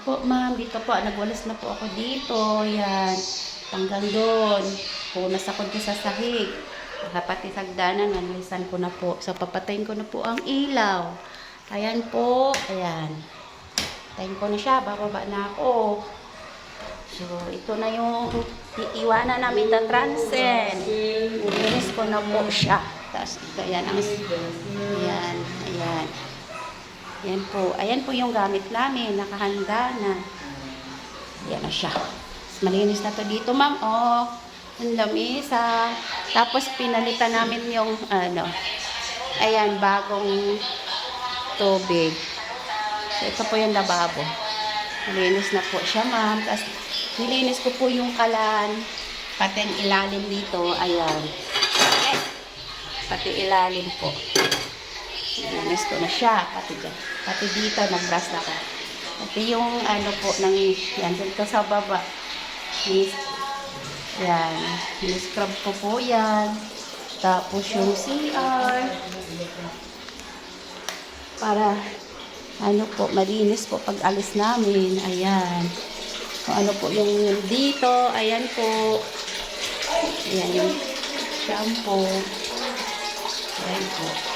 Po, ma'am, dito po, nagwalis na po ako dito. Yan, tanggal doon. Punas ako doon sa sahig. Pati sagdanan, nalisan ko na po. So, papatayin ko na po ang ilaw. Ayan po, ayan. Patayin ko na siya, bababa na ako. So, ito na yung iiwanan namin na transcend. Nilinis ko na po siya. Tapos, ito, ayan, ayan, ayan. Ayan po yung gamit namin, nakahanda na. Ayan na siya. Malinis na to dito, ma'am. Oh, ang lamisa. Tapos pinalitan namin yung ayan, bagong tubig. So, ito po yung lababo. Malinis na po siya, ma'am. Tapos nilinis ko po yung kalan, pati ang ilalim dito. Ayan. Okay. Pati ilalim po. Nilinis ko na siya, pati dito, nag-brush na ako. Pati yung po, yan, dito sa baba. Yan, scrub ko po yan. Tapos yung CR. Para, po, malinis po pag alis namin. Ayan. Kung ano po yung dito, ayan po. Ayan yung shampoo. Ayan po.